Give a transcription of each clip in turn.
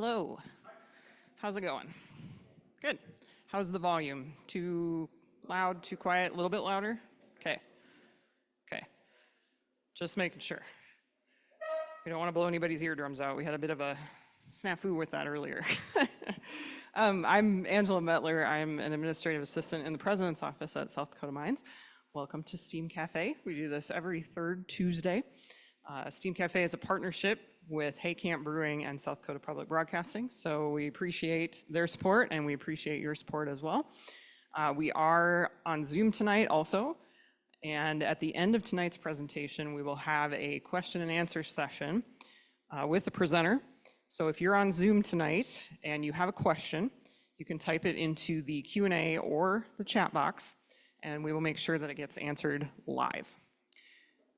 Hello. How's it going? Good. How's the volume? Too loud, too quiet, a little bit louder? Okay. Okay. Just making sure. We don't want to blow anybody's eardrums out. We had a bit of a snafu with that earlier. I'm Angela Metler. I'm an administrative assistant in the president's office at South Dakota Mines. Welcome to Steam Café. We do this every third Tuesday. Steam Café is a partnership with Hay Camp Brewing and South Dakota Public Broadcasting. So we appreciate their support and we appreciate your support as well. We are on Zoom tonight also. And at the end of tonight's presentation, we will have a question and answer session with the presenter. So if you're on Zoom tonight and you have a question, you can type it into the Q&A or the chat box, and we will make sure that it gets answered live.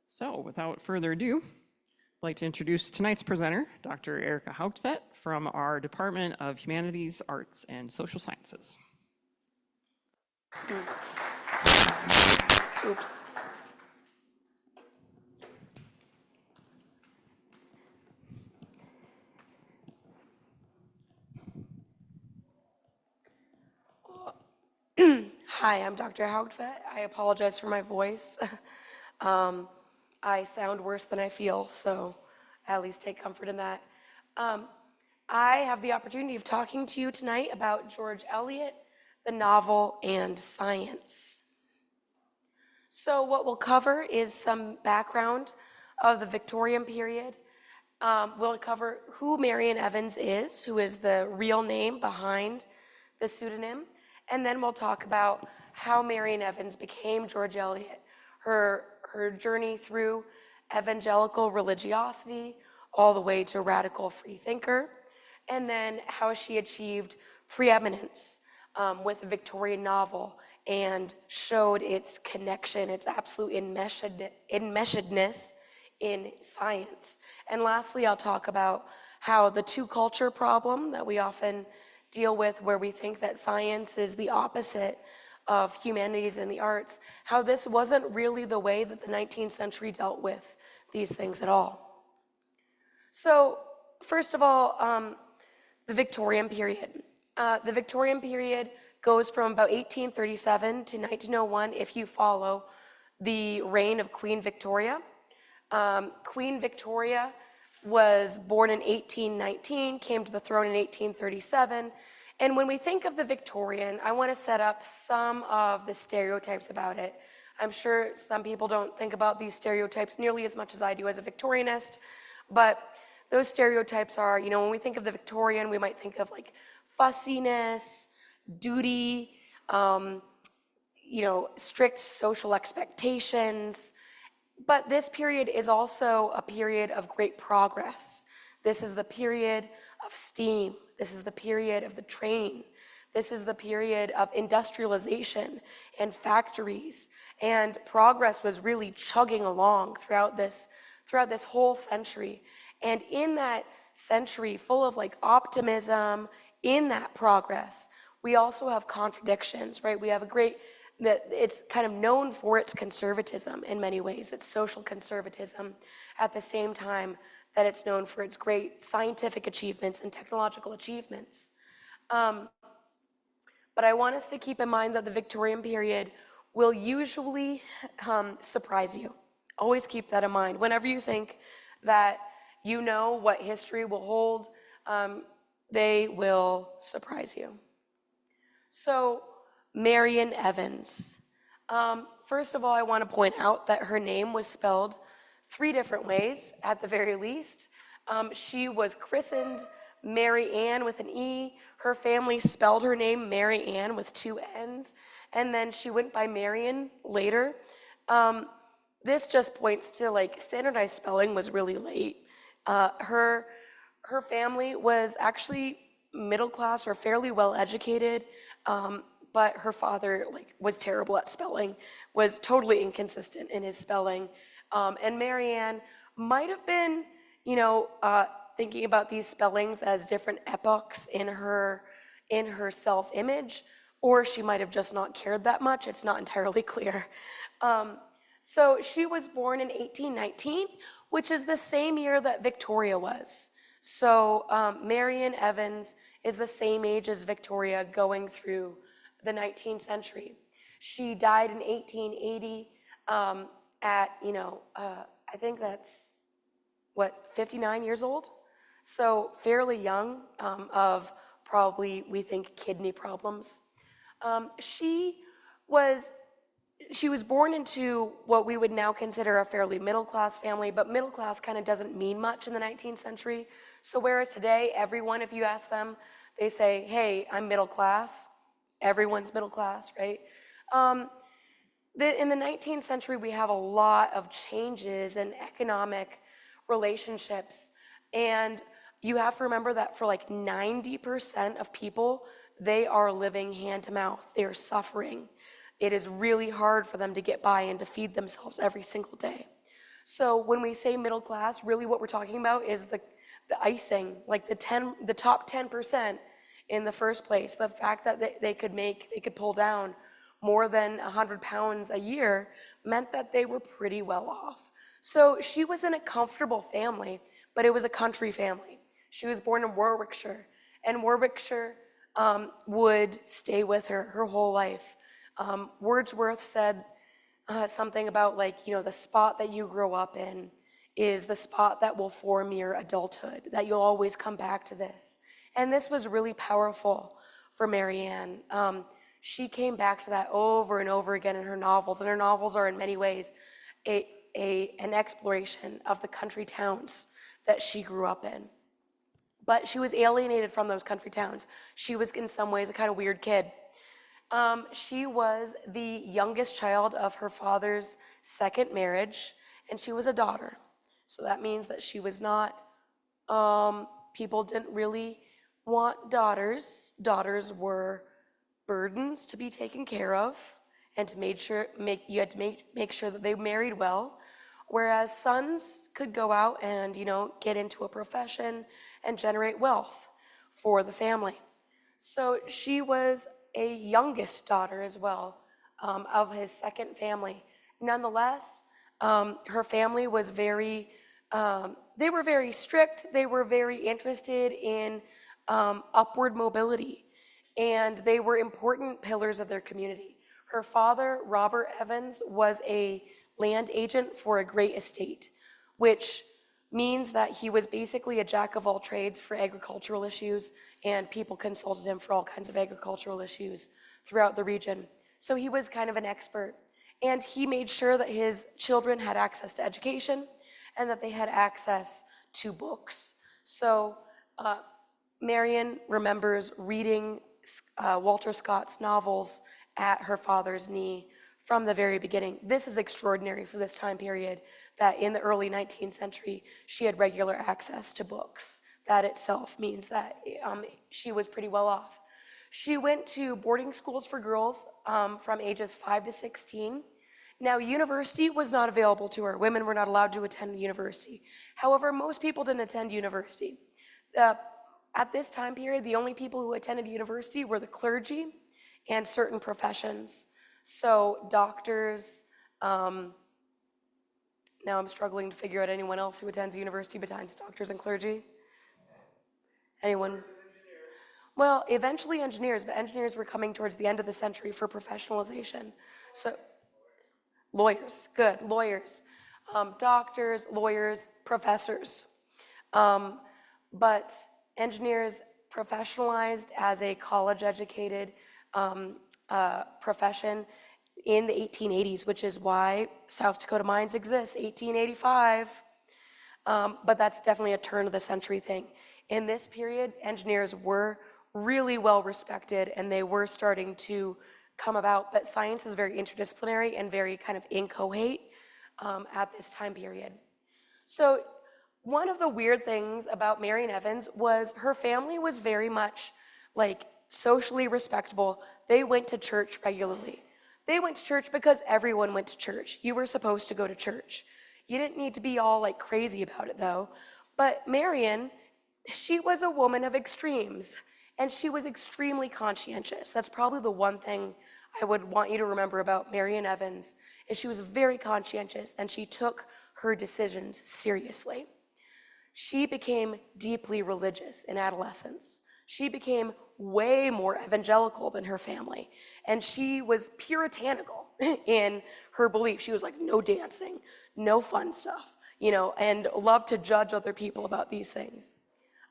So without further ado, I'd like to introduce tonight's presenter, Dr. Erica Haugtvedt from our Department of Humanities, Arts, and Social Sciences. Oops. Hi, I'm Dr. Haugtvedt. I apologize for my voice. I sound worse than I feel, so at least take comfort in that. I have the opportunity of talking to you tonight about George Eliot, the novel, and science. So what we'll cover is some background of the Victorian period. We'll cover who Marian Evans is, who is the real name behind the pseudonym. And then we'll talk about how Marian Evans became George Eliot, her journey through evangelical religiosity all the way to radical free thinker, and then how she achieved preeminence with the Victorian novel and showed its connection, its absolute enmeshedness in science. And lastly, I'll talk about how the two-culture problem that we often deal with, where we think that science is the opposite of humanities and the arts, how this wasn't really the way that the 19th century dealt with these things at all. So first of all, the Victorian period. The Victorian period goes from about 1837 to 1901 if you follow the reign of Queen Victoria. Queen Victoria was born in 1819, came to the throne in 1837. And when we think of the Victorian, I want to set up some of the stereotypes about it. I'm sure some people don't think about these stereotypes nearly as much as I do as a Victorianist, but those stereotypes are, when we think of the Victorian, we might think of like fussiness, duty, strict social expectations. But this period is also a period of great progress. This is the period of steam. This is the period of the train. This is the period of industrialization and factories. And progress was really chugging along throughout this whole century. And in that century, full of like optimism, in that progress, we also have contradictions, right? We have that it's kind of known for its conservatism in many ways, its social conservatism, at the same time that it's known for its great scientific achievements and technological achievements. But I want us to keep in mind that the Victorian period will usually surprise you. Always keep that in mind. Whenever you think that you know what history will hold, they will surprise you. So, Marian Evans. First of all, I want to point out that her name was spelled 3 different ways at the very least. She was christened Mary Ann with an E. Her family spelled her name Mary Ann with 2 N's, and then she went by Marian later. This just points to like standardized spelling was really late. Her family was actually middle class or fairly well educated. But her father was terrible at spelling, was totally inconsistent in his spelling. And Marianne might have been, thinking about these spellings as different epochs in her self-image, or she might have just not cared that much. It's not entirely clear. So she was born in 1819, which is the same year that Victoria was. So Marian Evans is the same age as Victoria going through the 19th century. She died in 1880 at, I think that's, 59 years old? So fairly young, of probably, we think, kidney problems. She was born into what we would now consider a fairly middle-class family, but middle class kind of doesn't mean much in the 19th century. So whereas today, everyone, if you ask them, they say, hey, I'm middle class. Everyone's middle class, right? In the 19th century, we have a lot of changes in economic relationships. And you have to remember that for like 90% of people, they are living hand to mouth. They are suffering. It is really hard for them to get by and to feed themselves every single day. So when we say middle class, really what we're talking about is the icing, like the top 10% in the first place. The fact that they could pull down more than 100 pounds a year meant that they were pretty well off. So she was in a comfortable family, but it was a country family. She was born in Warwickshire, and Warwickshire would stay with her whole life. Wordsworth said something about the spot that you grow up in is the spot that will form your adulthood, that you'll always come back to this. And this was really powerful for Marianne. She came back to that over and over again in her novels, and her novels are in many ways an exploration of the country towns that she grew up in. But she was alienated from those country towns. She was in some ways a kind of weird kid. She was the youngest child of her father's second marriage, and she was a daughter. So that means that she was not, people didn't really want daughters. Daughters were burdens to be taken care of, and to you had to make sure that they married well. Whereas sons could go out and, get into a profession and generate wealth for the family. So she was a youngest daughter as well, of his second family. Nonetheless, her family was they were very strict. They were very interested in upward mobility, and they were important pillars of their community. Her father, Robert Evans, was a land agent for a great estate, which means that he was basically a jack of all trades for agricultural issues, and people consulted him for all kinds of agricultural issues throughout the region. So he was kind of an expert, and he made sure that his children had access to education and that they had access to books. So Marian remembers reading Walter Scott's novels at her father's knee from the very beginning. This is extraordinary for this time period, that in the early 19th century, she had regular access to books. That itself means that she was pretty well off. She went to boarding schools for girls from ages 5 to 16. Now, university was not available to her. Women were not allowed to attend university. However, most people didn't attend university. At this time period, the only people who attended university were the clergy and certain professions. So doctors, now I'm struggling to figure out anyone else who attends university besides doctors and clergy. Anyone? Well, eventually engineers, but engineers were coming towards the end of the century for professionalization. So lawyers, good, lawyers. Doctors, lawyers, professors. But engineers professionalized as a college-educated profession in the 1880s, which is why South Dakota Mines exists, 1885. But that's definitely a turn of the century thing. In this period, engineers were really well respected, and they were starting to come about, but science is very interdisciplinary and very kind of inchoate at this time period. So one of the weird things about Marian Evans was her family was very much socially respectable. They went to church regularly. They went to church because everyone went to church. You were supposed to go to church. You didn't need to be all crazy about it though. But Marian, she was a woman of extremes, and she was extremely conscientious. That's probably the one thing I would want you to remember about Marian Evans, is she was very conscientious, and she took her decisions seriously. she became deeply religious in adolescence. She became way more evangelical than her family, and she was puritanical in her belief. She was like, no dancing, no fun stuff, and loved to judge other people about these things.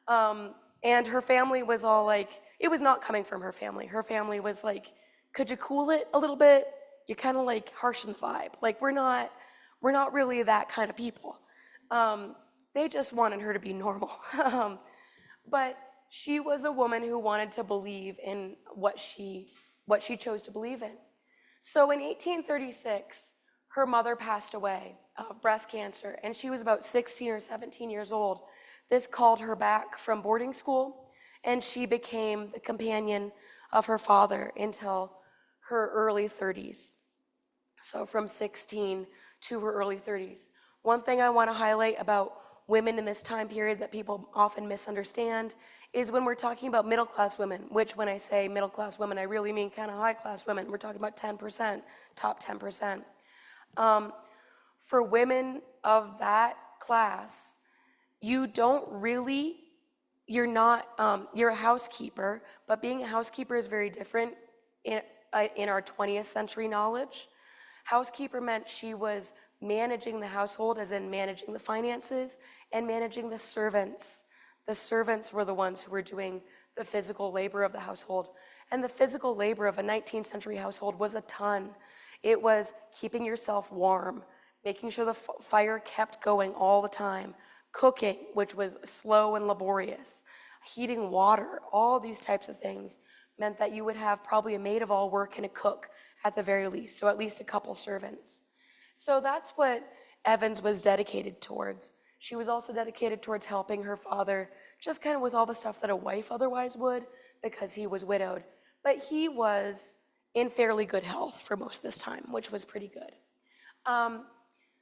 And her family was all like, it was not coming from her family. Her family was like, could you cool it a little bit? You're kind of like harsh in the vibe. Like, we're not really that kind of people. They just wanted her to be normal. But she was a woman who wanted to believe in what she chose to believe in. So in 1836, her mother passed away of breast cancer, and she was about 16 or 17 years old. This called her back from boarding school, and she became the companion of her father until her early 30s. So from 16 to her early 30s. One thing I want to highlight about women in this time period that people often misunderstand is when we're talking about middle-class women, which when I say middle-class women, I really mean kind of high-class women. We're talking about 10%, top 10%. For women of that class, you're a housekeeper, but being a housekeeper is very different in our 20th century knowledge. Housekeeper meant she was managing the household, as in managing the finances, and managing the servants. The servants were the ones who were doing the physical labor of the household. And the physical labor of a 19th century household was a ton. It was keeping yourself warm, making sure the fire kept going all the time, cooking, which was slow and laborious, heating water, all these types of things meant that you would have probably a maid of all work and a cook at the very least, so at least a couple servants. So that's what Evans was dedicated towards. She was also dedicated towards helping her father, just kind of with all the stuff that a wife otherwise would, because he was widowed. But he was in fairly good health for most of this time, which was pretty good.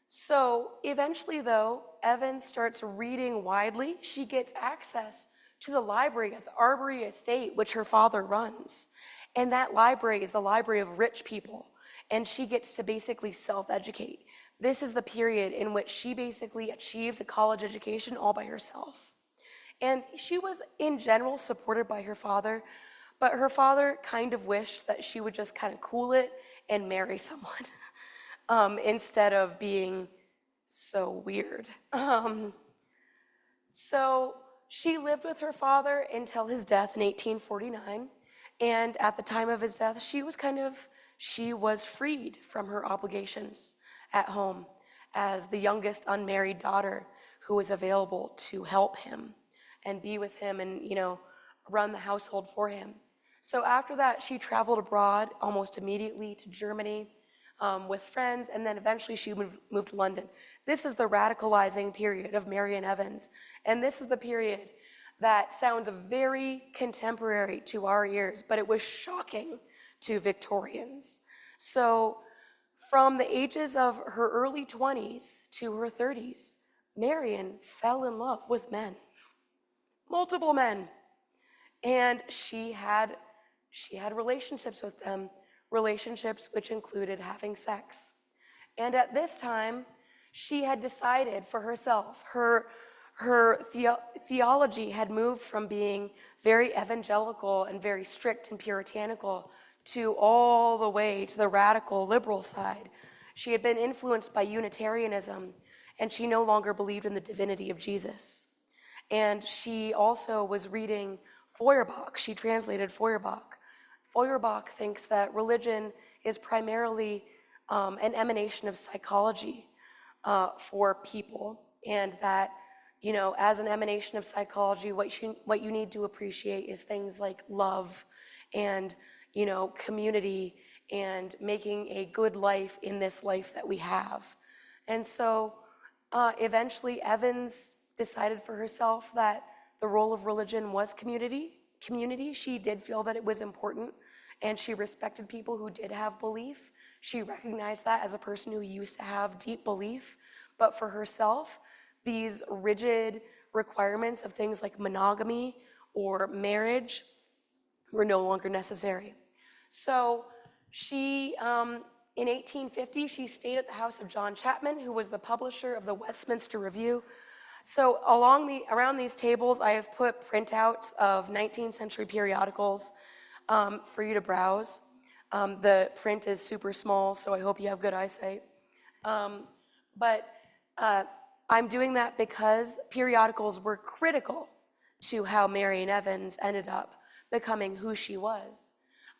So eventually, though, Evans starts reading widely. She gets access to the library at the Arbory Estate, which her father runs. And that library is the library of rich people. And she gets to basically self-educate. This is the period in which she basically achieves a college education all by herself. And she was, in general, supported by her father, but her father kind of wished that she would just kind of cool it and marry someone instead of being so weird. So she lived with her father until his death in 1849. And at the time of his death, she was freed from her obligations at home as the youngest unmarried daughter who was available to help him and be with him and, run the household for him. So after that, she traveled abroad almost immediately to Germany with friends, and then eventually she moved to London. This is the radicalizing period of Marian Evans, and this is the period that sounds very contemporary to our ears, but it was shocking to Victorians. So from the ages of her early 20s to her 30s, Marian fell in love with men, multiple men. And she had relationships with them, relationships which included having sex. And at this time, she had decided for herself, her theology had moved from being very evangelical and very strict and puritanical to all the way to the radical liberal side. She had been influenced by Unitarianism, and she no longer believed in the divinity of Jesus. And she also was reading Feuerbach. She translated Feuerbach. Feuerbach thinks that religion is primarily an emanation of psychology for people, and that, as an emanation of psychology, what you need to appreciate is things like love and, community and making a good life in this life that we have. And so eventually Evans decided for herself that the role of religion was community. She did feel that it was important, and she respected people who did have belief. She recognized that as a person who used to have deep belief. But for herself, these rigid requirements of things like monogamy or marriage were no longer necessary. So she, in 1850, she stayed at the house of John Chapman, who was the publisher of the Westminster Review. So around these tables, I have put printouts of 19th century periodicals for you to browse. The print is super small, so I hope you have good eyesight. But I'm doing that because periodicals were critical to how Marian Evans ended up becoming who she was.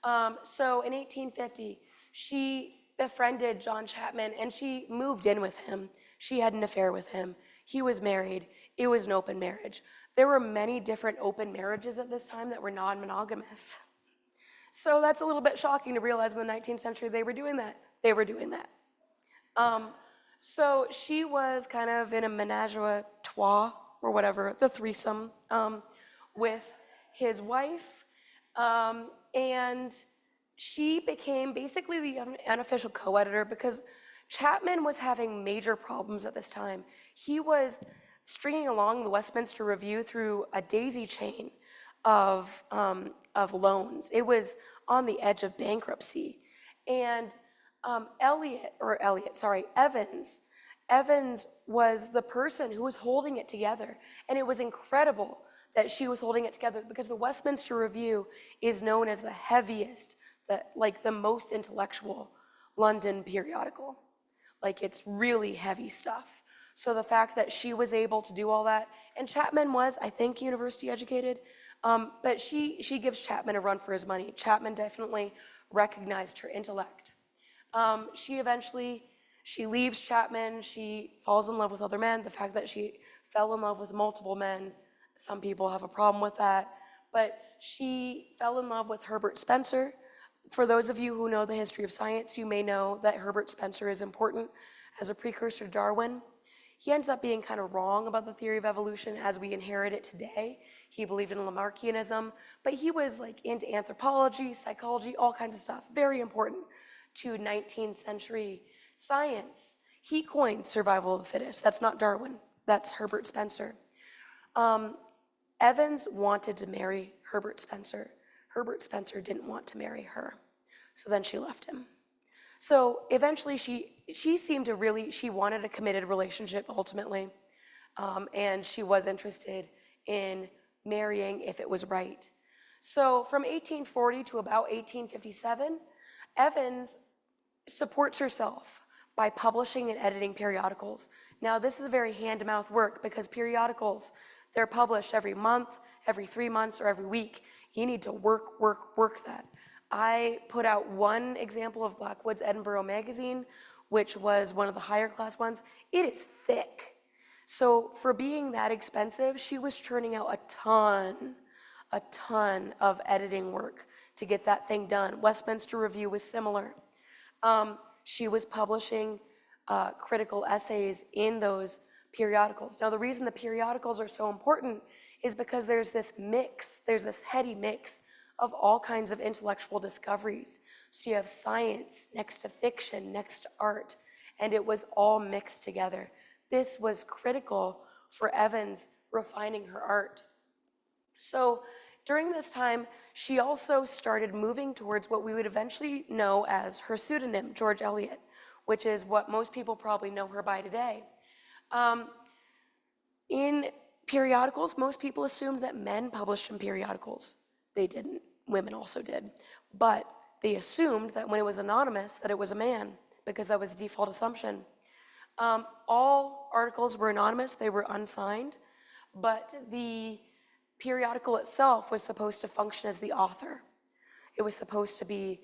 So in 1850, she befriended John Chapman and she moved in with him. She had an affair with him. He was married. It was an open marriage. There were many different open marriages at this time that were non-monogamous. So that's a little bit shocking to realize in the 19th century they were doing that. They were doing that. So she was kind of in a menage a trois, or whatever, the threesome, with his wife. And she became basically the unofficial co-editor because Chapman was having major problems at this time. He was stringing along the Westminster Review through a daisy chain of loans. It was on the edge of bankruptcy. And Evans was the person who was holding it together. And it was incredible that she was holding it together because the Westminster Review is known as the heaviest, the most intellectual London periodical. Like, it's really heavy stuff. So the fact that she was able to do all that, and Chapman was, I think, university educated, but she gives Chapman a run for his money. Chapman definitely recognized her intellect. She leaves Chapman, she falls in love with other men. The fact that she fell in love with multiple men, some people have a problem with that, but she fell in love with Herbert Spencer. For those of you who know the history of science, you may know that Herbert Spencer is important as a precursor to Darwin. He ends up being kind of wrong about the theory of evolution as we inherit it today. He believed in Lamarckianism, but he was into anthropology, psychology, all kinds of stuff. Very important to 19th century science. He coined survival of the fittest. That's not Darwin. That's Herbert Spencer. Evans wanted to marry Herbert Spencer. Herbert Spencer didn't want to marry her. So then she left him. So eventually she seemed to she wanted a committed relationship ultimately. And she was interested in marrying if it was right. So from 1840 to about 1857, Evans supports herself by publishing and editing periodicals. Now, this is a very hand-to-mouth work because periodicals, they're published every month, every 3 months, or every week. You need to work that. I put out one example of Blackwood's Edinburgh magazine, which was one of the higher class ones. It is thick. So for being that expensive, she was churning out a ton of editing work to get that thing done. Westminster Review was similar. She was publishing critical essays in those periodicals. Now, the reason the periodicals are so important is because there's this heady mix of all kinds of intellectual discoveries. So you have science next to fiction, next to art, and it was all mixed together. This was critical for Evans refining her art. So during this time, she also started moving towards what we would eventually know as her pseudonym, George Eliot, which is what most people probably know her by today. In periodicals, most people assumed that men published in periodicals. They didn't. Women also did. But they assumed that when it was anonymous, that it was a man, because that was the default assumption. All articles were anonymous. They were unsigned. But the periodical itself was supposed to function as the author. It was supposed to be,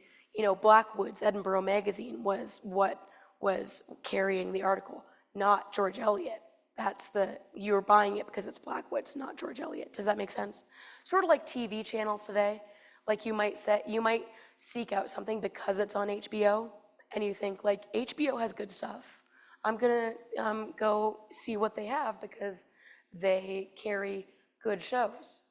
Blackwood's Edinburgh magazine was what was carrying the article, not George Eliot. You're buying it because it's Blackwood's, not George Eliot. Does that make sense? Sort of like TV channels today. Like you might seek out something because it's on HBO, and you think HBO has good stuff. I'm gonna go see what they have because they carry good shows.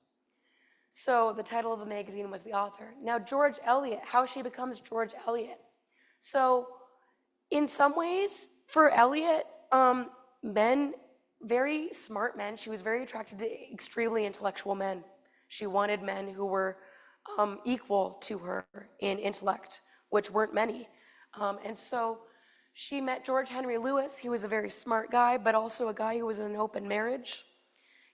So the title of the magazine was the author. Now, George Eliot, how she becomes George Eliot. So in some ways, for Eliot, very smart men, she was very attracted to extremely intellectual men. She wanted men who were equal to her in intellect, which weren't many. And so She met George Henry Lewis. He was a very smart guy, but also a guy who was in an open marriage.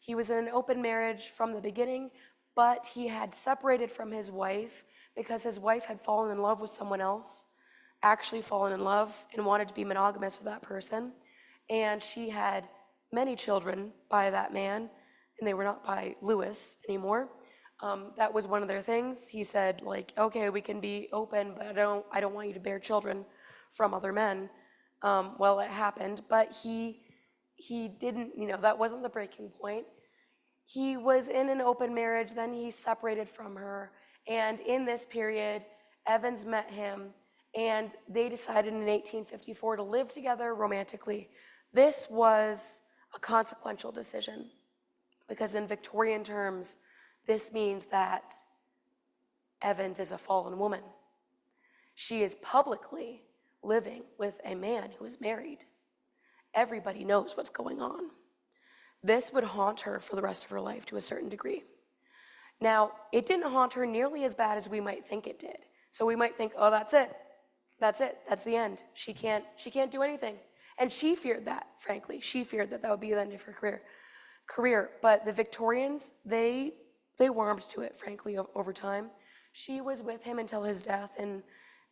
He was in an open marriage from the beginning, but he had separated from his wife because his wife had fallen in love with someone else, actually fallen in love and wanted to be monogamous with that person. And she had many children by that man, and they were not by Lewis anymore. That was one of their things. He said, like, okay, we can be open, but I don't want you to bear children from other men. Well, it happened, but he didn't, that wasn't the breaking point. He was in an open marriage, then he separated from her, and in this period, Evans met him, and they decided in 1854 to live together romantically. This was a consequential decision, because in Victorian terms, this means that Evans is a fallen woman. She is publicly living with a man who is married. Everybody knows what's going on. This would haunt her for the rest of her life to a certain degree. Now, it didn't haunt her nearly as bad as we might think it did. So we might think, oh, that's it. That's the end. She can't do anything. And she feared that, frankly. She feared that would be the end of her career. But the Victorians, they warmed to it, frankly, over time. She was with him until his death in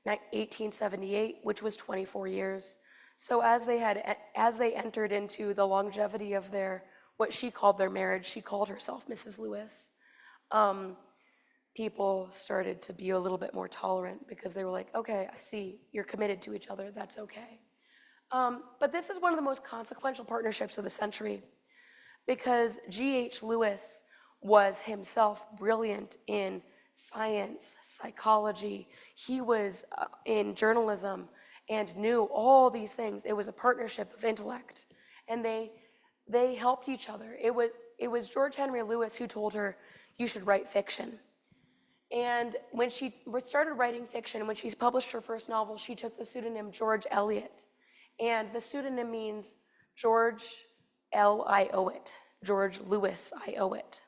1878, which was 24 years. So as they entered into the longevity of what she called their marriage, she called herself Mrs. Lewis. People started to be a little bit more tolerant because they were like, okay, I see, you're committed to each other, that's okay. But this is one of the most consequential partnerships of the century, because G.H. Lewis was himself brilliant in science, psychology. He was in journalism and knew all these things. It was a partnership of intellect, and they helped each other. It was George Henry Lewis who told her, you should write fiction. And when she started writing fiction, when she published her first novel, she took the pseudonym George Eliot. And the pseudonym means George L. I owe it, George Lewis I owe it,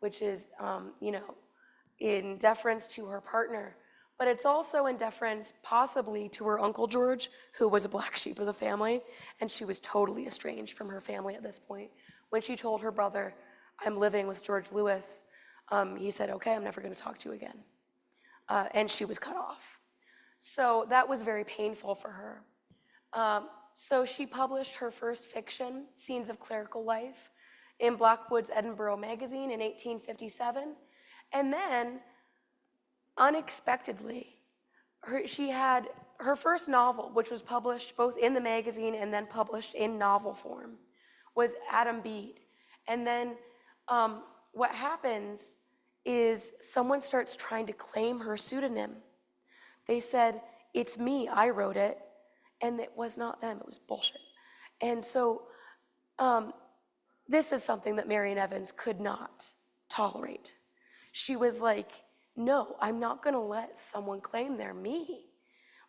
which is, in deference to her partner. But it's also in deference possibly to her Uncle George, who was a black sheep of the family, and she was totally estranged from her family at this point. When she told her brother, I'm living with George Lewis, he said, okay, I'm never going to talk to you again. And she was cut off. So that was very painful for her. So she published her first fiction, Scenes of Clerical Life, in Blackwood's Edinburgh magazine in 1857. And then, unexpectedly, she had her first novel, which was published both in the magazine and then published in novel form, was Adam Bede. And then what happens is someone starts trying to claim her pseudonym. They said, it's me, I wrote it, and it was not them, it was bullshit. And so this is something that Marian Evans could not tolerate. She was like, no, I'm not gonna let someone claim they're me.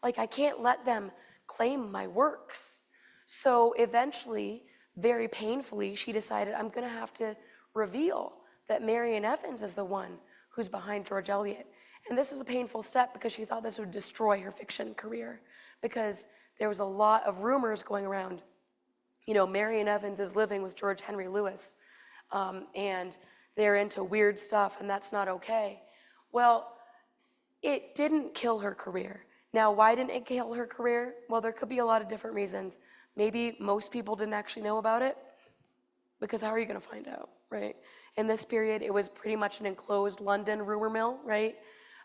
Like, I can't let them claim my works. So eventually, very painfully, she decided, I'm gonna have to reveal that Marian Evans is the one who's behind George Eliot. And this is a painful step because she thought this would destroy her fiction career, because there was a lot of rumors going around. Marian Evans is living with George Henry Lewis, and they're into weird stuff, and that's not okay. Well, it didn't kill her career. Now, why didn't it kill her career? Well, there could be a lot of different reasons. Maybe most people didn't actually know about it, because how are you going to find out, right? In this period, it was pretty much an enclosed London rumor mill, right?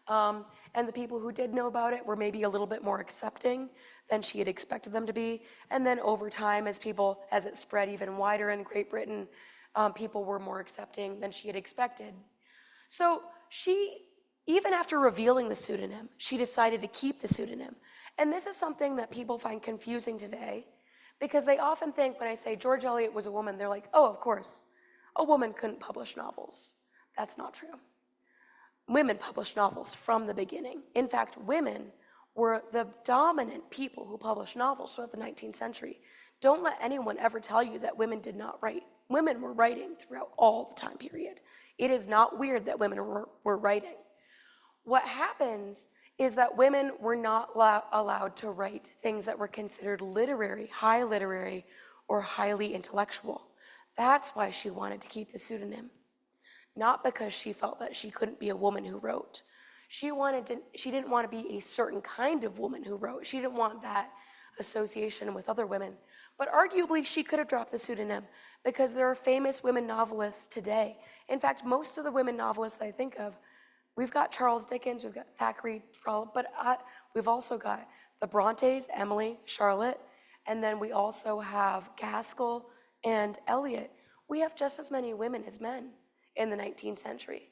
And the people who did know about it were maybe a little bit more accepting than she had expected them to be. And then over time, as it spread even wider in Great Britain, people were more accepting than she had expected. So she, even after revealing the pseudonym, she decided to keep the pseudonym. And this is something that people find confusing today, because they often think when I say George Eliot was a woman, they're like, oh, of course, a woman couldn't publish novels. That's not true. Women published novels from the beginning. In fact, women were the dominant people who published novels throughout the 19th century. Don't let anyone ever tell you that women did not write. Women were writing throughout all the time period. It is not weird that women were writing. What happens is that women were not allowed to write things that were considered literary, or highly intellectual. That's why she wanted to keep the pseudonym. Not because she felt that she couldn't be a woman who wrote. She didn't want to be a certain kind of woman who wrote. She didn't want that association with other women. But arguably, she could have dropped the pseudonym because there are famous women novelists today. In fact, most of the women novelists that I think of, we've got Charles Dickens, we've got Thackeray, but we've also got the Brontes, Emily, Charlotte, and then we also have Gaskell and Eliot. We have just as many women as men in the 19th century.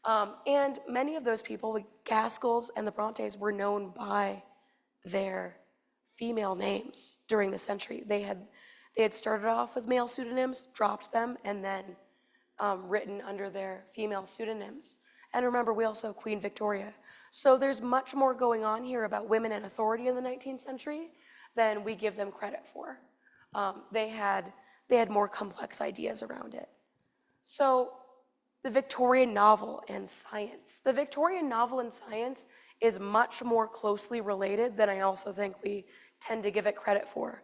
And many of those people, the Gaskells and the Brontes, were known by their female names during the century. They had started off with male pseudonyms, dropped them, and then written under their female pseudonyms. And remember, we also have Queen Victoria. So there's much more going on here about women and authority in the 19th century than we give them credit for. They had more complex ideas around it. So the Victorian novel and science. The Victorian novel and science is much more closely related than I also think we tend to give it credit for.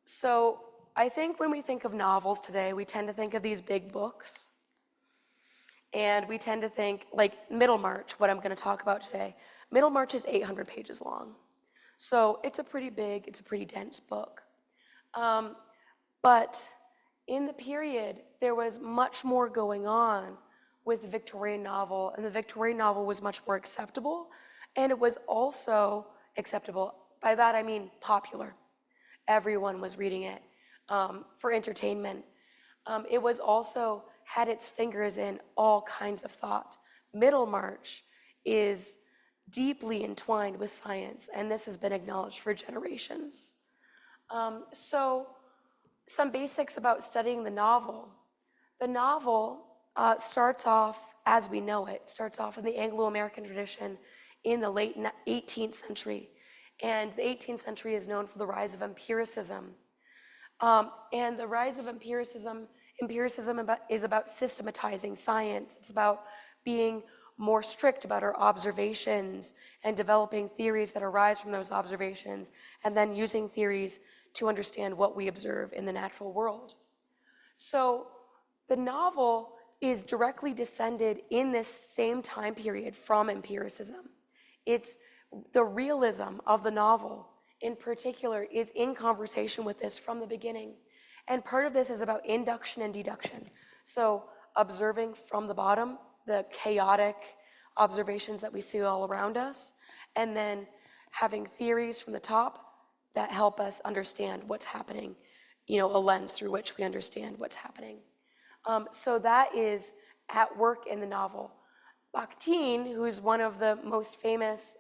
So I think when we think of novels today, we tend to think of these big books. And we tend to think, like Middlemarch, what I'm going to talk about today. Middlemarch is 800 pages long. So it's a pretty big, it's a pretty dense book. But in the period, there was much more going on with the Victorian novel, and the Victorian novel was much more acceptable, and it was also acceptable. By that I mean popular. Everyone was reading it for entertainment. It was also had its fingers in all kinds of thought. Middlemarch is deeply entwined with science, and this has been acknowledged for generations. So some basics about studying the novel. The novel starts off, as we know it, starts off in the Anglo-American tradition in the late 18th century. And the 18th century is known for the rise of empiricism. And the rise of empiricism is about systematizing science. It's about being more strict about our observations and developing theories that arise from those observations, and then using theories to understand what we observe in the natural world. So the novel is directly descended in this same time period from empiricism. It's the realism of the novel in particular is in conversation with this from the beginning. And part of this is about induction and deduction. So observing from the bottom, the chaotic observations that we see all around us, and then having theories from the top that help us understand what's happening, a lens through which we understand what's happening. So that is at work in the novel. Bakhtin, who's one of the most famous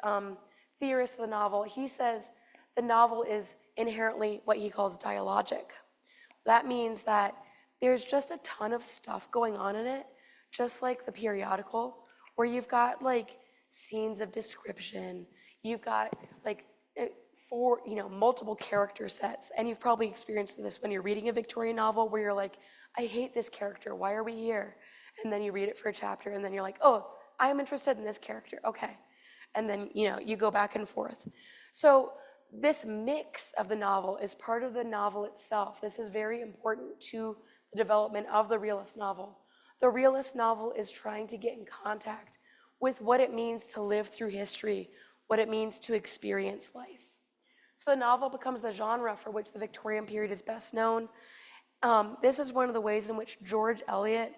theorists of the novel, he says the novel is inherently what he calls dialogic. That means that there's just a ton of stuff going on in it, just like the periodical, where you've got scenes of description, you've got multiple character sets, and you've probably experienced this when you're reading a Victorian novel where you're like, I hate this character, why are we here? And then you read it for a chapter, and then you're like, oh, I'm interested in this character, okay. And then, you go back and forth. So this mix of the novel is part of the novel itself. This is very important to the development of the realist novel. The realist novel is trying to get in contact with what it means to live through history, what it means to experience life. So the novel becomes the genre for which the Victorian period is best known. This is one of the ways in which George Eliot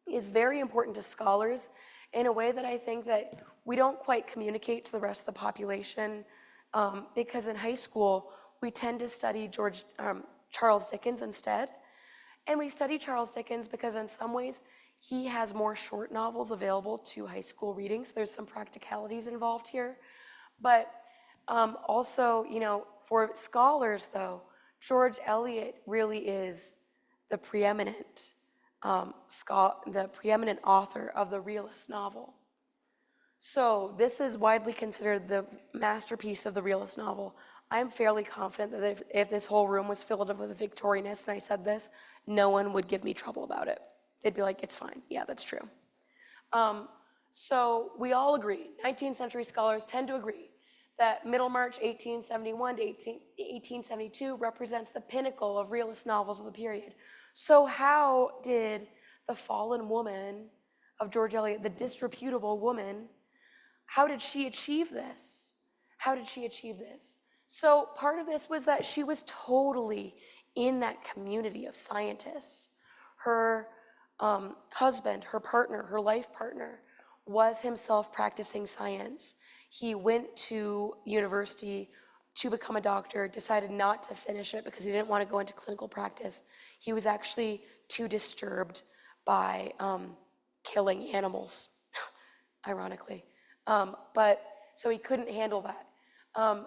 is very important to scholars in a way that I think that we don't quite communicate to the rest of the population, because in high school, we tend to study Charles Dickens instead. And we study Charles Dickens because in some ways, he has more short novels available to high school reading, so there's some practicalities involved here. But also, for scholars, though, George Eliot really is the preeminent author of the realist novel. So this is widely considered the masterpiece of the realist novel. I'm fairly confident that if this whole room was filled up with Victorianists and I said this, no one would give me trouble about it. They'd be like, it's fine. Yeah, that's true. So we all agree, 19th century scholars tend to agree, that Middlemarch 1871 to 1872 represents the pinnacle of realist novels of the period. So how did the fallen woman of George Eliot, the disreputable woman, how did she achieve this? How did she achieve this? So part of this was that she was totally in that community of scientists. Her husband, her partner, her life partner, was himself practicing science. He went to university to become a doctor, decided not to finish it because he didn't want to go into clinical practice. He was actually too disturbed by killing animals, ironically. But so he couldn't handle that.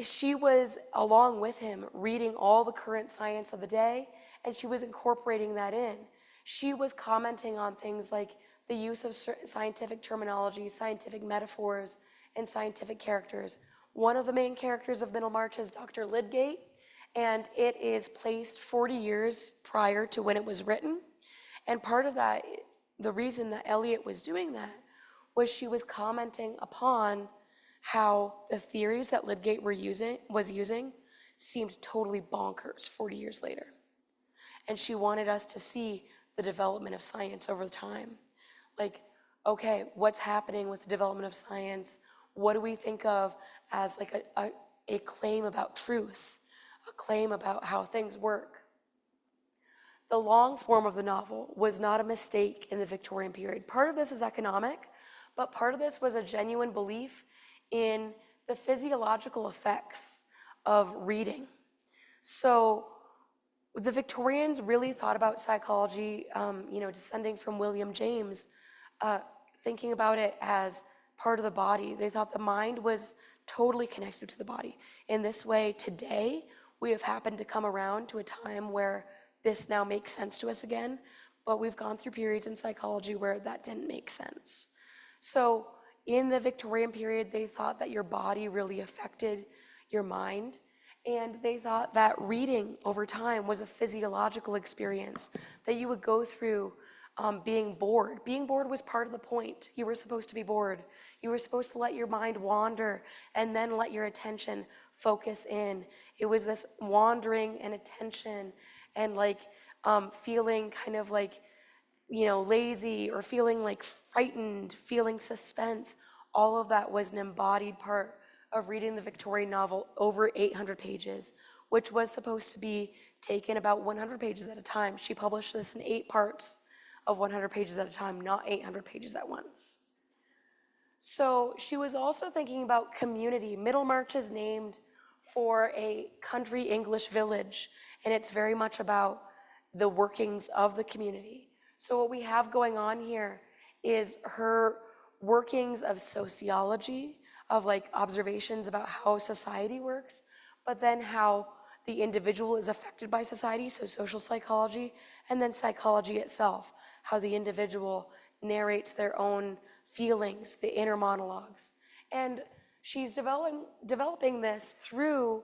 She was, along with him, reading all the current science of the day, and she was incorporating that in. She was commenting on things like the use of scientific terminology, scientific metaphors, and scientific characters. One of the main characters of Middlemarch is Dr. Lydgate, and it is placed 40 years prior to when it was written. And part of that, the reason that Eliot was doing that, was she was commenting upon how the theories that Lydgate was using seemed totally bonkers 40 years later. And she wanted us to see the development of science over time. Like, okay, what's happening with the development of science? What do we think of as like a claim about truth, a claim about how things work? The long form of the novel was not a mistake in the Victorian period. Part of this is economic, but part of this was a genuine belief in the physiological effects of reading. So the Victorians really thought about psychology, descending from William James, thinking about it as part of the body. They thought the mind was totally connected to the body. In this way, today, we have happened to come around to a time where this now makes sense to us again, but we've gone through periods in psychology where that didn't make sense. So in the Victorian period, they thought that your body really affected your mind, and they thought that reading over time was a physiological experience, that you would go through being bored. Being bored was part of the point. You were supposed to be bored. You were supposed to let your mind wander and then let your attention focus in. It was this wandering and attention and feeling kind of like, lazy or feeling like frightened, feeling suspense. All of that was an embodied part of reading the Victorian novel over 800 pages, which was supposed to be taken about 100 pages at a time. She published this in 8 parts of 100 pages at a time, not 800 pages at once. So she was also thinking about community. Middlemarch is named for a country English village, and it's very much about the workings of the community. So what we have going on here is her workings of sociology, of observations about how society works, but then how the individual is affected by society, so social psychology, and then psychology itself, how the individual narrates their own feelings, the inner monologues. And she's developing this through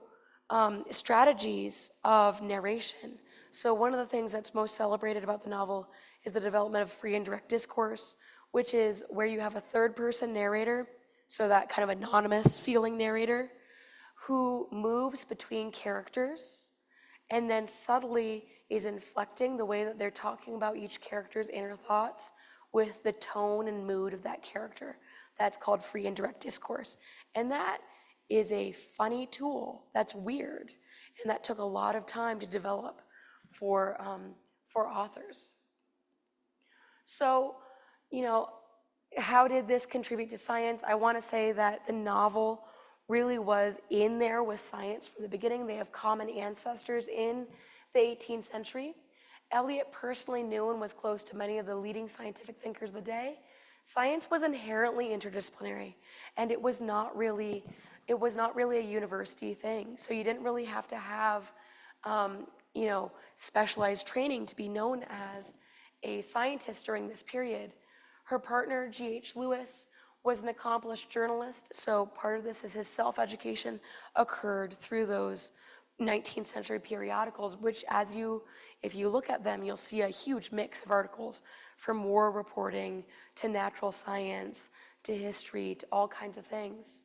strategies of narration. So one of the things that's most celebrated about the novel is the development of free and direct discourse, which is where you have a third-person narrator, so that kind of anonymous feeling narrator, who moves between characters and then subtly is inflecting the way that they're talking about each character's inner thoughts with the tone and mood of that character. That's called free and direct discourse. And that is a funny tool that's weird, and that took a lot of time to develop for authors. So, how did this contribute to science? I want to say that the novel really was in there with science from the beginning. They have common ancestors in the 18th century. Eliot personally knew and was close to many of the leading scientific thinkers of the day. Science was inherently interdisciplinary, and it was not really a university thing. So you didn't really have to have specialized training to be known as a scientist during this period. Her partner, G.H. Lewis, was an accomplished journalist, so part of this is his self-education occurred through those 19th century periodicals, which if you look at them, you'll see a huge mix of articles from war reporting to natural science to history to all kinds of things.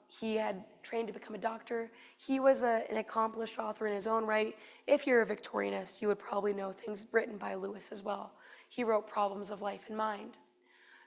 He had trained to become a doctor. He was an accomplished author in his own right. If you're a Victorianist, you would probably know things written by Lewis as well. He wrote Problems of Life and Mind.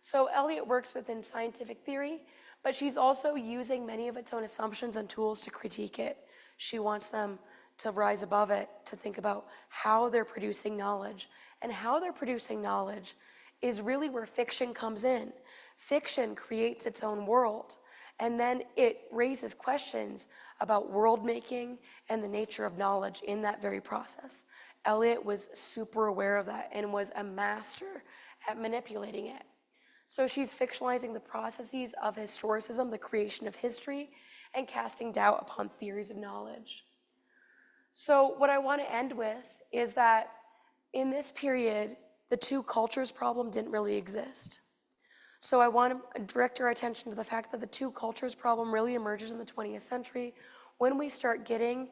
So Eliot works within scientific theory, but she's also using many of its own assumptions and tools to critique it. She wants them to rise above it, to think about how they're producing knowledge. And how they're producing knowledge is really where fiction comes in. Fiction creates its own world, and then it raises questions about world making and the nature of knowledge in that very process. Eliot was super aware of that and was a master at manipulating it. So she's fictionalizing the processes of historicism, the creation of history, and casting doubt upon theories of knowledge. So what I want to end with is that in this period, the two cultures problem didn't really exist. So I want to direct our attention to the fact that the two cultures problem really emerges in the 20th century when we start getting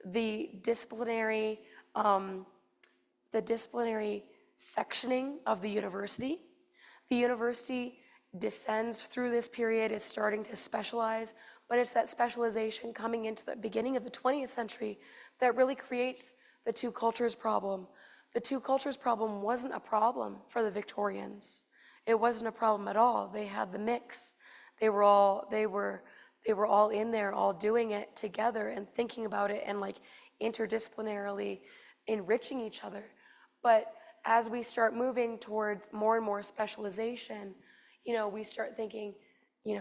the disciplinary sectioning of the university. The university descends through this period, is starting to specialize, but it's that specialization coming into the beginning of the 20th century that really creates the two cultures problem. The two cultures problem wasn't a problem for the Victorians. It wasn't a problem at all. They had the mix. They were all in there, all doing it together and thinking about it and like interdisciplinarily enriching each other. But as we start moving towards more and more specialization, we start thinking,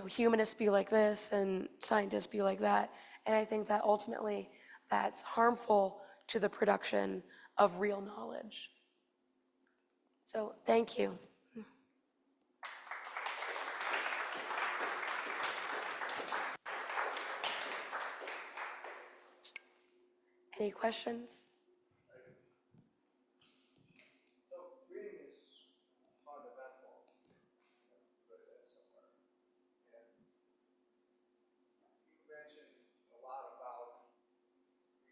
humanists be like this and scientists be like that. And I think that ultimately that's harmful to the production of real knowledge. So thank you. Any questions? So reading is fundamental. Read that somewhere. And you mentioned a lot about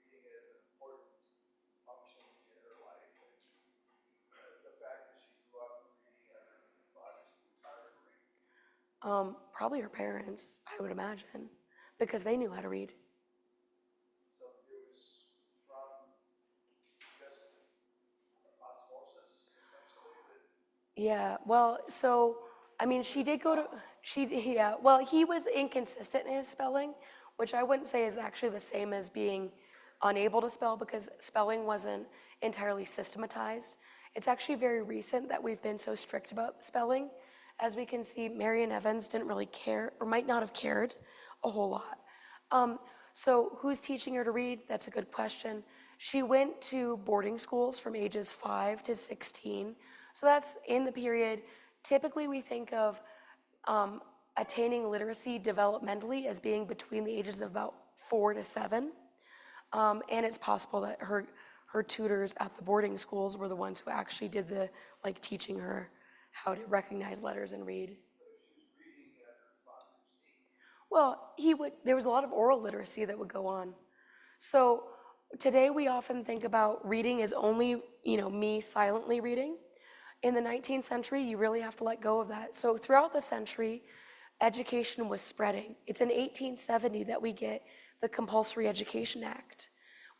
reading as an important function in her life. And the fact that she grew up reading everybody taught her to read. Probably her parents, I would imagine, because they knew how to read. So it was from just osmosis, essentially, that Yeah, well, so, I mean, well, he was inconsistent in his spelling, which I wouldn't say is actually the same as being unable to spell because spelling wasn't entirely systematized. It's actually very recent that we've been so strict about spelling. As we can see, Marian Evans didn't really care, or might not have cared a whole lot. So who's teaching her to read? That's a good question. She went to boarding schools from ages 5 to 16. So that's in the period. Typically, we think of attaining literacy developmentally as being between the ages of about 4 to 7. And it's possible that her tutors at the boarding schools were the ones who actually did the teaching her how to recognize letters and read. Well, there was a lot of oral literacy that would go on. So today we often think about reading as only, me silently reading. In the 19th century, you really have to let go of that. So throughout the century, education was spreading. It's in 1870 that we get the Compulsory Education Act,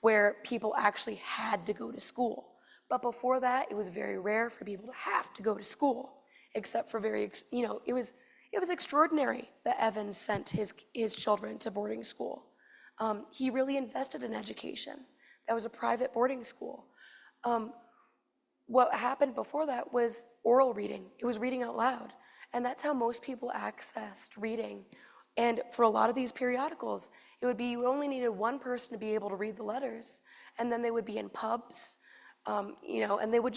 where people actually had to go to school. But before that, it was very rare for people to have to go to school, except for it was extraordinary that Evans sent his children to boarding school. He really invested in education. That was a private boarding school. What happened before that was oral reading. It was reading out loud. And that's how most people accessed reading. And for a lot of these periodicals, it would be you only needed one person to be able to read the letters. And then they would be in pubs, and they would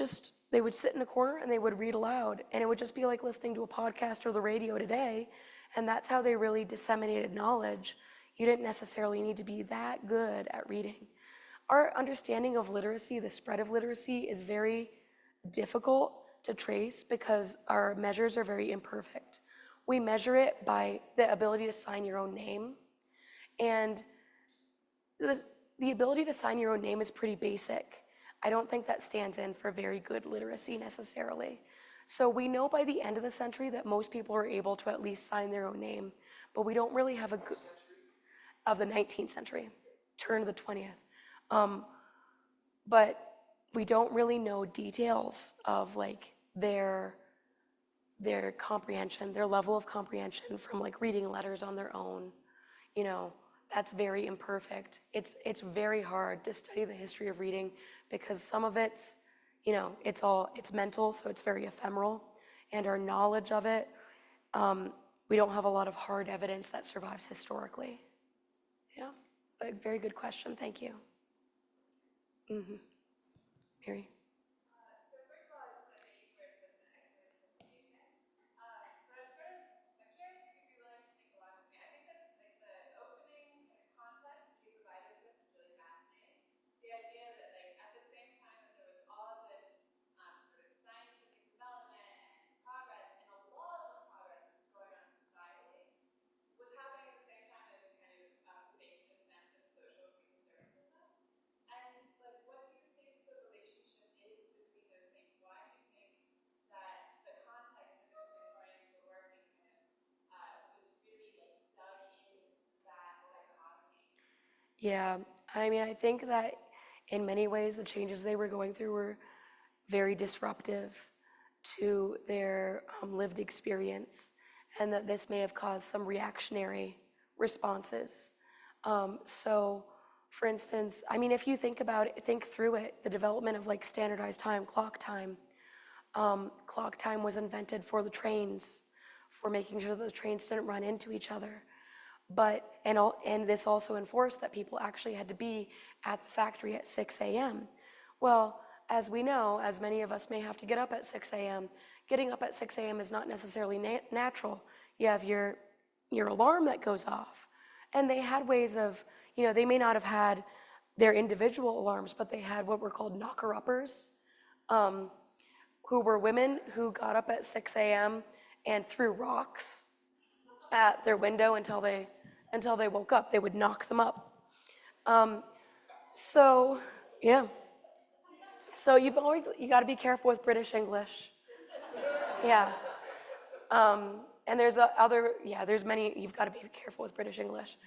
sit in a corner and they would read aloud. And it would just be like listening to a podcast or the radio today. And that's how they really disseminated knowledge. You didn't necessarily need to be that good at reading. Our understanding of literacy, the spread of literacy, is very difficult to trace because our measures are very imperfect. We measure it by the ability to sign your own name. And the ability to sign your own name is pretty basic. I don't think that stands in for very good literacy necessarily. So we know by the end of the century that most people are able to at least sign their own name, but we don't really have a good, of the 19th century, turn of the 20th. But we don't really know details of like their comprehension, their level of comprehension from like reading letters on their own. You know, that's very imperfect. It's very hard to study the history of reading because some of it's, you know, it's mental, so it's very ephemeral, and our knowledge of it, we don't have a lot of hard evidence that survives historically. Yeah, but very good question. Thank you. Mary. So first of all, I just want to thank you for such an excellent presentation. But I'm curious if you'd be willing to think along with me. I think this, like the opening kind of context you provide us with is really fascinating. The idea that like at the same time that there was all of this sort of scientific development and progress, and a lot of progress that was going on societally, was happening at the same time as kind of pervasive sense of social conservatism. And like, what do you think the relationship is between those things? Why do you think that the context in which the Victorians were working kind of was really like dug into that dichotomy? Yeah, I mean, I think that in many ways the changes they were going through were very disruptive to their lived experience, and that this may have caused some reactionary responses. So, for instance, I mean, if you think about it, think through it, the development of like standardized time, clock time. Clock time was invented for the trains, for making sure that the trains didn't run into each other. But, and this also enforced that people actually had to be at the factory at 6 a.m. Well, as we know, as many of us may have to get up at 6 a.m., getting up at 6 a.m. is not necessarily natural. You have your alarm that goes off. And they had ways of, you know, they may not have had their individual alarms, but they had what were called knocker-uppers, who were women who got up at 6 a.m. and threw rocks at their window until they woke up. They would knock them up. So, yeah. So you got to be careful with British English. Yeah. And there's there's many, you've got to be careful with British English.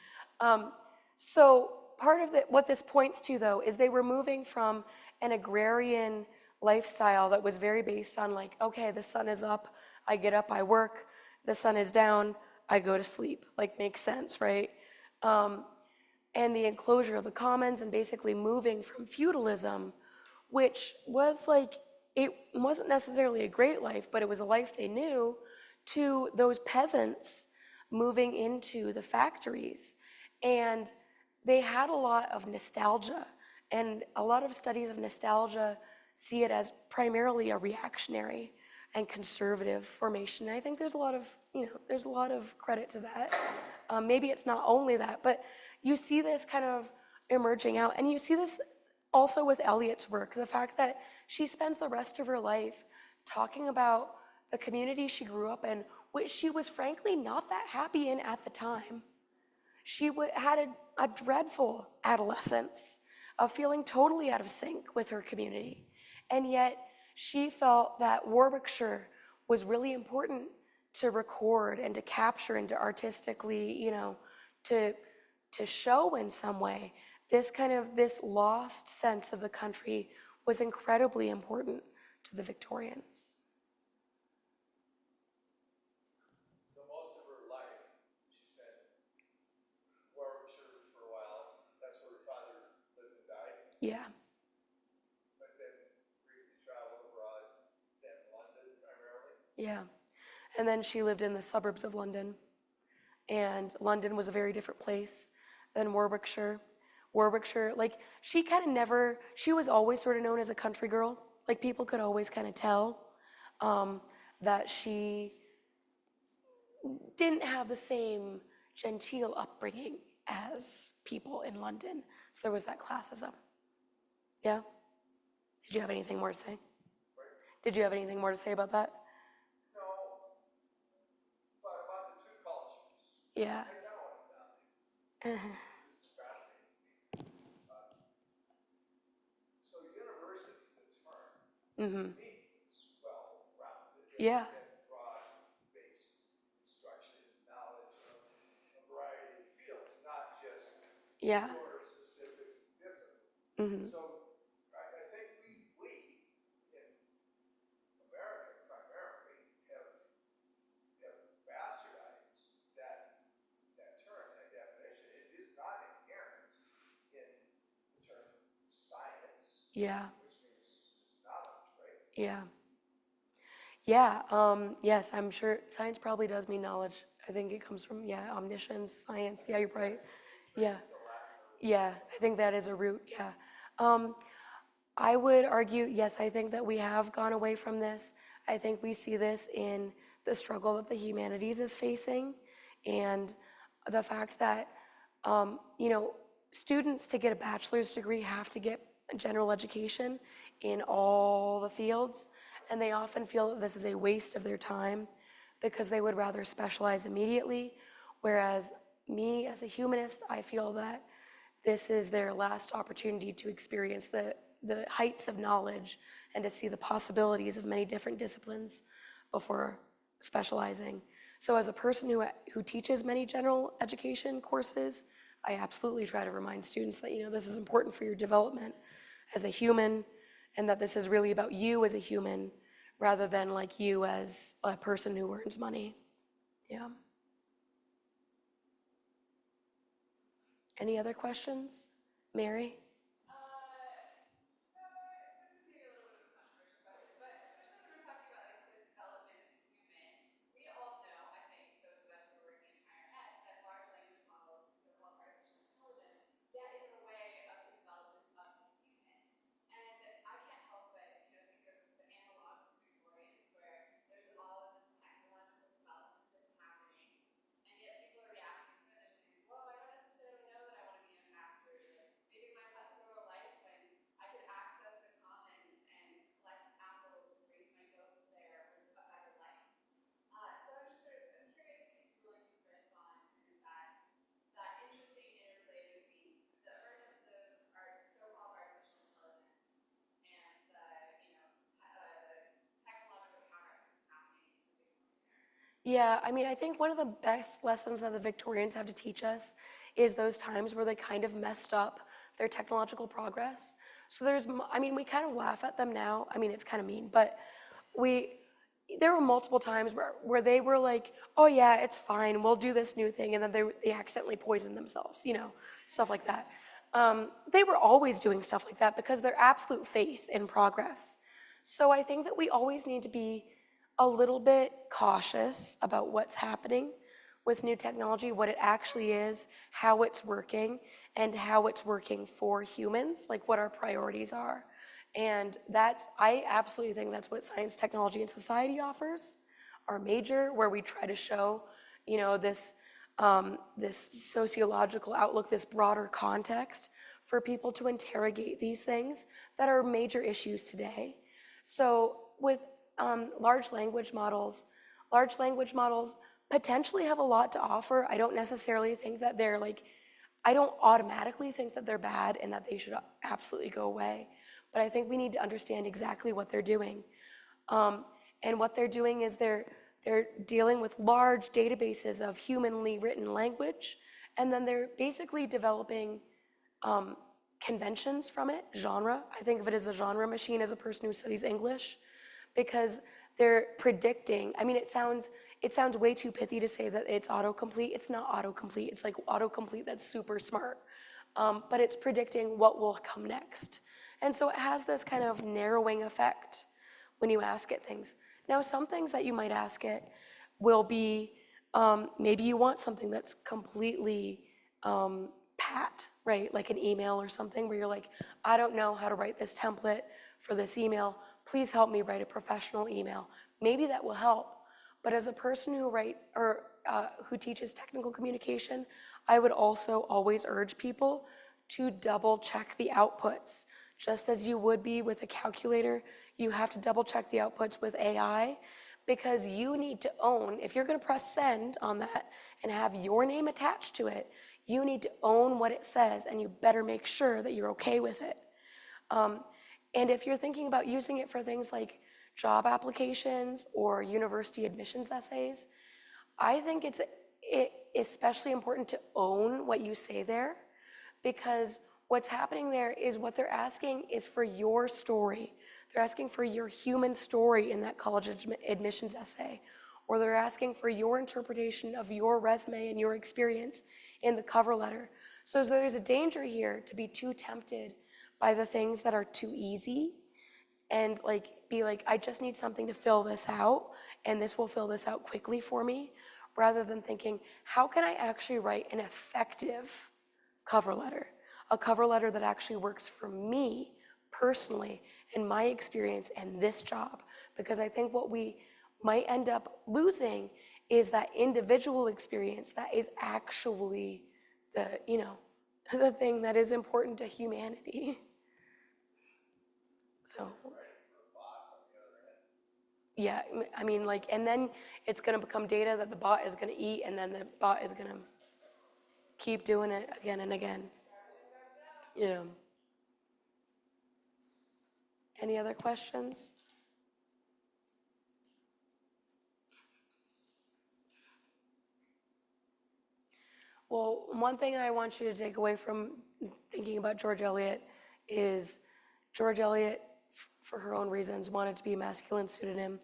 So part of what this points to, though, is they were moving from an agrarian lifestyle that was very based on like, okay, the sun is up, I get up, I work, the sun is down, I go to sleep. Like, makes sense, right? And the enclosure of the commons, and basically moving from feudalism, which was like, it wasn't necessarily a great life, but it was a life they knew, to those peasants moving into the factories. And they had a lot of nostalgia, and a lot of studies of nostalgia see it as primarily a reactionary and conservative formation. And I think there's a lot of, there's a lot of credit to that. Maybe it's not only that, but you see this kind of emerging out, and you see this also with Eliot's work, the fact that she spends the rest of her life talking about the community she grew up in, which she was frankly not that happy in at the time. She had a dreadful adolescence of feeling totally out of sync with her community. And yet she felt that Warwickshire was really important to record and to capture and to artistically, to show in some way. This lost sense of the country was incredibly important to the Victorians. So most of her life, she spent in Warwickshire for a while. That's where her father lived and died. Yeah. But then briefly traveled abroad, then London primarily. Yeah. And then she lived in the suburbs of London. And London was a very different place than Warwickshire. Warwickshire, like, she was always sort of known as a country girl. Like, people could always kind of tell that she didn't have the same genteel upbringing as people in London. So there was that classism. Yeah? Did you have anything more to say? Did you have anything more to say about that? No, but about the two cultures. Yeah. I know. This is fascinating to me. Mm-hmm. means well-rounded Yeah. and broad-based instruction and knowledge of a variety of fields, not just Yeah. your specific discipline. Mm-hmm. So I think we in America primarily have bastardized that term, that definition. It is not inherent in the term science, Yeah. which means just knowledge, right? Yeah. Yeah. Yes, I'm sure science probably does mean knowledge. I think it comes from, yeah, omniscience, science. Yeah, you're right. Yeah. Traces to Latin or Yeah, I think that is a root. Yeah. Um, I would argue, yes, I think that we have gone away from this. I think we see this in the struggle that the humanities is facing and the fact that, you know, students to get a bachelor's degree have to get general education in all the fields. And they often feel that this is a waste of their time because they would rather specialize immediately. Whereas me, as a humanist, I feel that this is their last opportunity to experience the heights of knowledge and to see the possibilities of many different disciplines before specializing. So as a person who teaches many general education courses, I absolutely try to remind students that, you know, this is important for your development as a human and that this is really about you as a human rather than like you as a person who earns money. Yeah. Any other questions? Mary? So this is maybe a little bit of a controversial question, but especially when we're talking about like the development of the human, we all know, I think, those of us who are working in higher ed, that large language models and so-called artificial intelligence get in the way of the development of the human. And I can't help but, you know, think of the analog with Victorians, where there's all of this technological development that's happening, and yet people are reacting to it. They're saying, "Whoa, I don't necessarily know that I want to be in a factory." Or maybe my pastoral life, when I could access the commons and collect apples and raise my goats there, was a better life. So I'm just sort of, I'm curious if you'd be willing to riff on kind of that interesting interplay between the emergence of our so-called artificial intelligence and the, you know, the technological progress that's happening in the Victorian era. Yeah, I mean, I think one of the best lessons that the Victorians have to teach us is those times where they kind of messed up their technological progress. So I mean, we kind of laugh at them now. I mean, it's kind of mean, but we, there were multiple times where they were like, oh yeah, it's fine, we'll do this new thing, and then they accidentally poisoned themselves, you know, stuff like that. They were always doing stuff like that because their absolute faith in progress. So I think that we always need to be a little bit cautious about what's happening with new technology, what it actually is, how it's working, and how it's working for humans, like what our priorities are. And I absolutely think that's what science, technology, and society offers, our major, where we try to show, you know, this sociological outlook, this broader context for people to interrogate these things that are major issues today. So with large language models potentially have a lot to offer. I don't necessarily think that they're like, I don't automatically think that they're bad and that they should absolutely go away. But I think we need to understand exactly what they're doing. And what they're doing is they're dealing with large databases of humanly written language, and then they're basically developing conventions from it, genre. I think of it as a genre machine as a person who studies English, because they're predicting. I mean, it sounds way too pithy to say that it's autocomplete. It's not autocomplete. It's like autocomplete that's super smart, but it's predicting what will come next. And so it has this kind of narrowing effect when you ask it things. Now, some things that you might ask it will be, maybe you want something that's completely pat, right? Like an email or something where you're like, I don't know how to write this template for this email. Please help me write a professional email. Maybe that will help. But as a person who teaches technical communication, I would also always urge people to double check the outputs. Just as you would be with a calculator, you have to double check the outputs with AI, because you need to own, if you're going to press send on that and have your name attached to it, you need to own what it says, and you better make sure that you're okay with it. And if you're thinking about using it for things like job applications or university admissions essays, I think it's especially important to own what you say there, because what's happening there is what they're asking is for your story. They're asking for your human story in that college admissions essay, or they're asking for your interpretation of your resume and your experience in the cover letter. So there's a danger here to be too tempted by the things that are too easy and be like, I just need something to fill this out, and this will fill this out quickly for me, rather than thinking, how can I actually write an effective cover letter? A cover letter that actually works for me personally and my experience and this job. Because I think what we might end up losing is that individual experience that is actually the thing that is important to humanity. So, yeah, I mean, and then it's going to become data that the bot is going to eat, and then the bot is going to keep doing it again and again. Yeah. Any other questions? Well, one thing I want you to take away from thinking about George Eliot is George Eliot, for her own reasons, wanted to be a masculine pseudonym,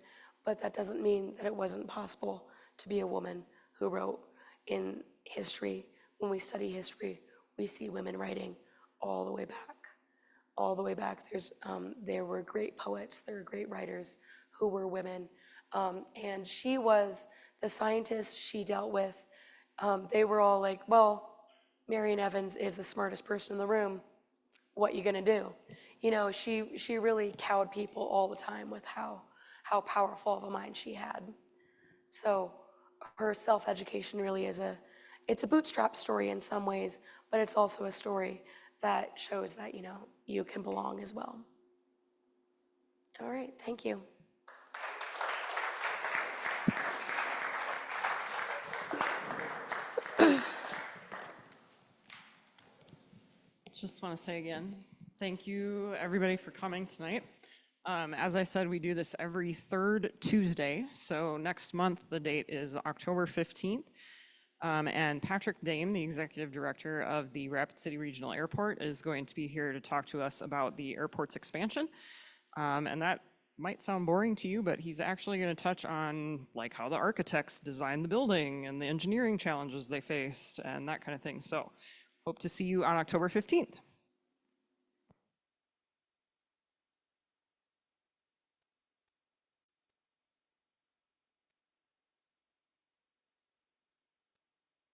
but that doesn't mean that it wasn't possible to be a woman who wrote in history. When we study history, we see women writing all the way back. All the way back. There were great poets, there were great writers who were women. And she was the scientists she dealt with. They were all like, well, Marian Evans is the smartest person in the room. What you gonna do? She really cowed people all the time with how powerful of a mind she had. So her self-education really it's a bootstrap story in some ways, but it's also a story that shows that, you can belong as well. All right, thank you. Just want to say again, thank you everybody for coming tonight. As I said, we do this every third Tuesday. So next month, the date is October 15th. And Patrick Dame, the executive director of the Rapid City Regional Airport, is going to be here to talk to us about the airport's expansion. And that might sound boring to you, but he's actually going to touch on how the architects designed the building and the engineering challenges they faced and that kind of thing. So hope to see you on October 15th.